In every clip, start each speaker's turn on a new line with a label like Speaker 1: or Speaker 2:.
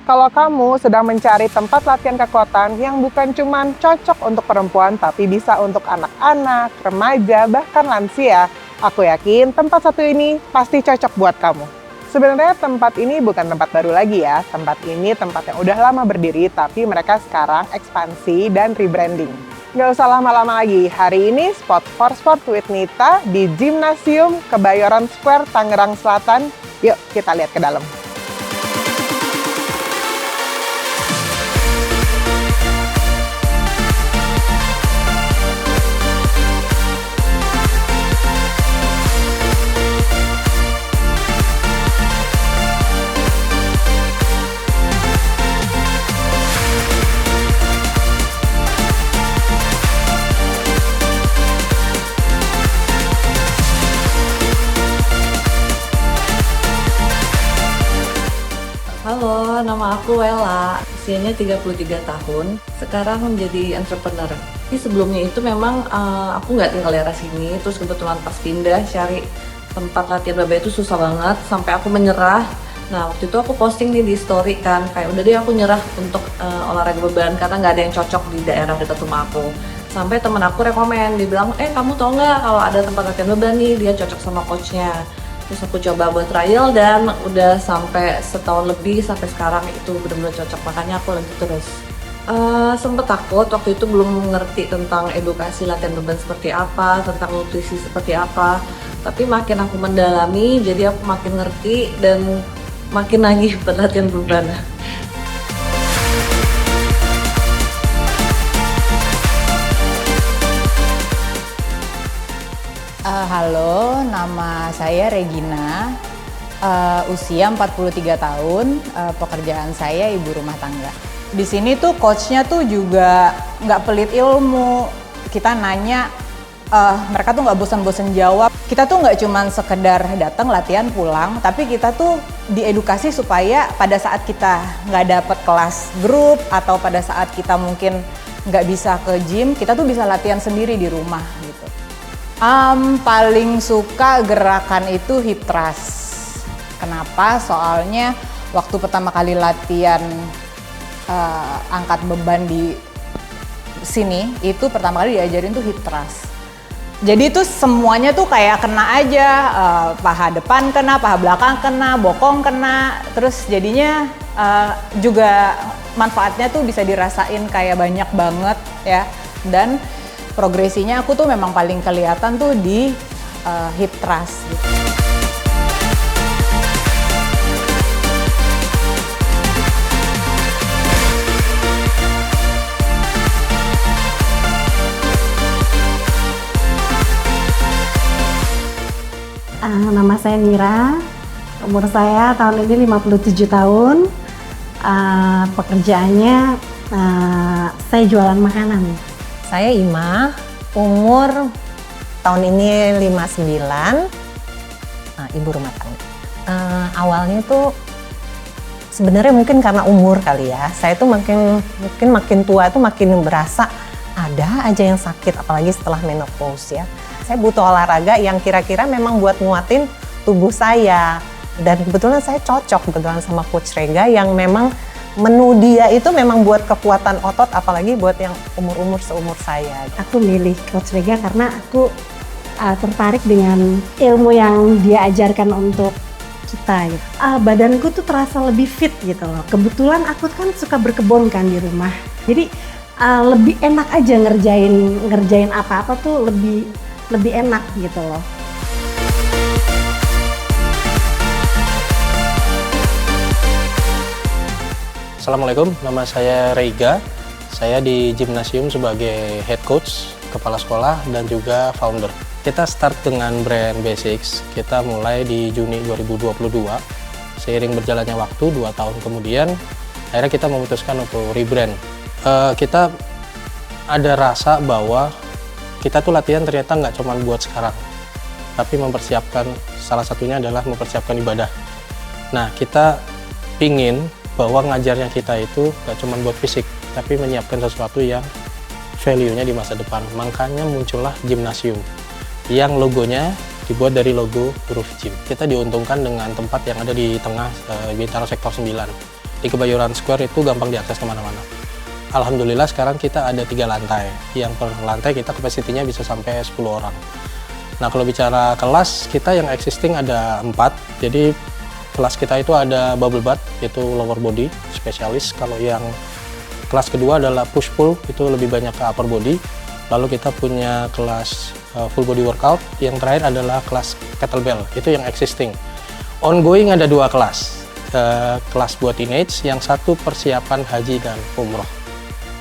Speaker 1: Kalau kamu sedang mencari tempat latihan kekuatan yang bukan cuma cocok untuk perempuan, tapi bisa untuk anak-anak, remaja, bahkan lansia, aku yakin tempat satu ini pasti cocok buat kamu. Sebenarnya tempat ini bukan tempat baru lagi ya. Tempat ini tempat yang udah lama berdiri, tapi mereka sekarang ekspansi dan rebranding. Nggak usah lama-lama lagi, hari ini Spot for Sport with Nita di Gymnasium Kebayoran Square, Tangerang Selatan. Yuk kita lihat ke dalam.
Speaker 2: Halo, nama aku Wella, usianya 33 tahun, sekarang menjadi entrepreneur. Tapi sebelumnya itu memang aku nggak tinggal daerah sini, terus kebetulan pas pindah cari tempat latihan baba itu susah banget, sampai aku menyerah. Nah waktu itu aku posting nih di story kan, kayak udah deh aku nyerah untuk olahraga beban karena nggak ada yang cocok di daerah dekat rumah aku. Sampai temen aku rekomen, dia bilang, kamu tau nggak kalau ada tempat latihan beban nih, dia cocok sama coachnya. Terus aku coba buat trial dan udah sampai setahun lebih sampai sekarang itu benar-benar cocok, makanya aku lanjut terus. Sempet takut waktu itu belum mengerti tentang edukasi latihan beban seperti apa, tentang nutrisi seperti apa. Tapi makin aku mendalami, jadi aku makin ngerti dan makin nagih berlatihan beban.
Speaker 3: Halo, nama saya Regina, usia 43 tahun, pekerjaan saya ibu rumah tangga. Di sini tuh coachnya tuh juga nggak pelit ilmu, kita nanya, mereka tuh nggak bosan-bosan jawab. Kita tuh nggak cuman sekedar datang latihan pulang, tapi kita tuh diedukasi supaya pada saat kita nggak dapet kelas grup atau pada saat kita mungkin nggak bisa ke gym, kita tuh bisa latihan sendiri di rumah gitu. Paling suka gerakan itu hip thrust. Kenapa? Soalnya waktu pertama kali latihan angkat beban di sini, itu pertama kali diajarin tuh hip thrust. Jadi tuh semuanya tuh kayak kena aja, paha depan kena, paha belakang kena, bokong kena. Terus jadinya juga manfaatnya tuh bisa dirasain kayak banyak banget ya. Dan progresinya aku tuh memang paling kelihatan tuh di hip thrust gitu.
Speaker 4: Nama saya Mira, umur saya tahun ini 57 tahun. Pekerjaannya saya jualan makanan.
Speaker 5: Saya Ima, umur tahun ini 59, ibu rumah tangga. Awalnya tuh sebenarnya mungkin karena umur kali ya. Saya tuh mungkin makin tua itu makin berasa ada aja yang sakit, apalagi setelah menopause ya. Saya butuh olahraga yang kira-kira memang buat nguatin tubuh saya. Dan kebetulan saya cocok sama Coach Rega yang memang menu dia itu memang buat kekuatan otot, apalagi buat yang umur-umur seumur saya.
Speaker 4: Aku milih Coach Rega karena aku tertarik dengan ilmu yang dia ajarkan untuk kita. Gitu. Badanku tuh terasa lebih fit gitu loh. Kebetulan aku kan suka berkebun kan di rumah. Jadi lebih enak aja ngerjain apa-apa tuh lebih enak gitu loh.
Speaker 6: Assalamualaikum, nama saya Reiga. Saya di Gymnasium sebagai head coach, kepala sekolah, dan juga founder. Kita start dengan brand Basics, kita mulai di Juni 2022. Seiring berjalannya waktu, 2 tahun kemudian, akhirnya kita memutuskan untuk rebrand. Kita ada rasa bahwa kita tuh latihan ternyata nggak cuma buat sekarang, tapi mempersiapkan, salah satunya adalah mempersiapkan ibadah. Nah, kita pingin bahwa ngajarnya kita itu gak cuma buat fisik, tapi menyiapkan sesuatu yang value-nya di masa depan. Makanya muncullah Gymnasium, yang logonya dibuat dari logo huruf gym. Kita diuntungkan dengan tempat yang ada di tengah Bintaro Sektor 9. di Kebayoran Square itu gampang diakses kemana-mana. Alhamdulillah sekarang kita ada 3 lantai, yang per lantai kita kapasitinya bisa sampai 10 orang. Nah kalau bicara kelas, kita yang existing ada 4, jadi kelas kita itu ada bubble bath, itu lower body, spesialis. Kalau yang kelas kedua adalah push pull, itu lebih banyak ke upper body. Lalu kita punya kelas full body workout, yang terakhir adalah kelas kettlebell, itu yang existing. Ongoing ada 2 kelas, kelas buat teenage, yang satu persiapan haji dan umroh.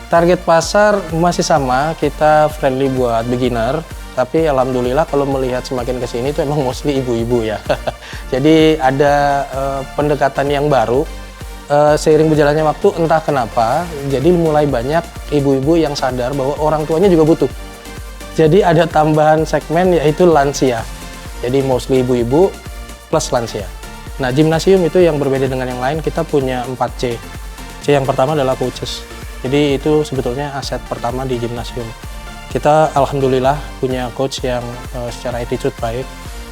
Speaker 6: Target pasar masih sama, kita friendly buat beginner, tapi alhamdulillah kalau melihat semakin ke sini itu emang mostly ibu-ibu ya. Jadi ada pendekatan yang baru, seiring berjalannya waktu entah kenapa, jadi mulai banyak ibu-ibu yang sadar bahwa orang tuanya juga butuh. Jadi ada tambahan segmen yaitu lansia, jadi mostly ibu-ibu plus lansia. Nah gymnasium itu yang berbeda dengan yang lain, kita punya 4C. C yang pertama adalah coaches. Jadi itu sebetulnya aset pertama di gymnasium. Kita alhamdulillah punya coach yang secara attitude baik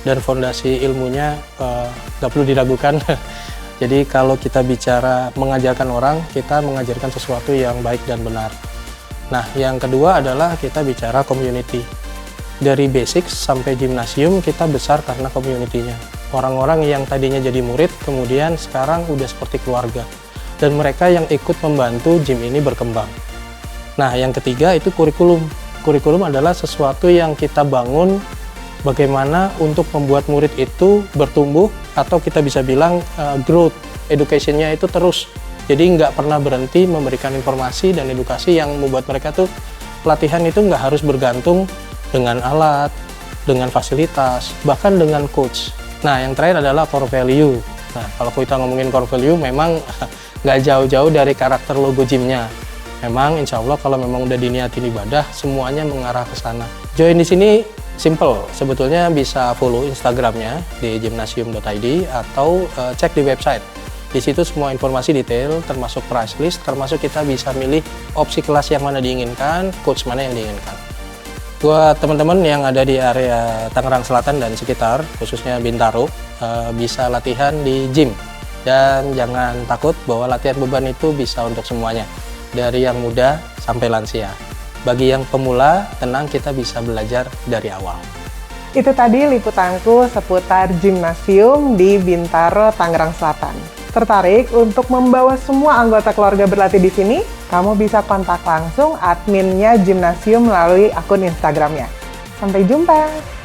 Speaker 6: dan fondasi ilmunya nggak perlu diragukan. Jadi kalau kita bicara mengajarkan orang, kita mengajarkan sesuatu yang baik dan benar. Nah yang kedua adalah kita bicara community. Dari basic sampai gymnasium kita besar karena community-nya. Orang-orang yang tadinya jadi murid kemudian sekarang udah seperti keluarga. Dan mereka yang ikut membantu gym ini berkembang. Nah, yang ketiga itu kurikulum. Kurikulum adalah sesuatu yang kita bangun bagaimana untuk membuat murid itu bertumbuh atau kita bisa bilang growth education-nya itu terus. Jadi nggak pernah berhenti memberikan informasi dan edukasi yang membuat mereka tuh latihan itu nggak harus bergantung dengan alat, dengan fasilitas, bahkan dengan coach. Nah, yang terakhir adalah core value. Nah, kalau kita ngomongin core value memang nggak jauh-jauh dari karakter logo gymnya. Memang insya Allah kalau memang udah diniatin ibadah, semuanya mengarah ke sana. Join di sini simple, sebetulnya bisa follow Instagramnya di gymnasium.id atau cek di website. Di situ semua informasi detail, termasuk price list, termasuk kita bisa milih opsi kelas yang mana diinginkan, coach mana yang diinginkan. Buat teman-teman yang ada di area Tangerang Selatan dan sekitar, khususnya Bintaro, bisa latihan di gym. Dan jangan takut bahwa latihan beban itu bisa untuk semuanya, dari yang muda sampai lansia. Bagi yang pemula, tenang, kita bisa belajar dari awal.
Speaker 1: Itu tadi liputanku seputar gymnasium di Bintaro, Tangerang Selatan. Tertarik untuk membawa semua anggota keluarga berlatih di sini? Kamu bisa kontak langsung adminnya gymnasium melalui akun Instagramnya. Sampai jumpa!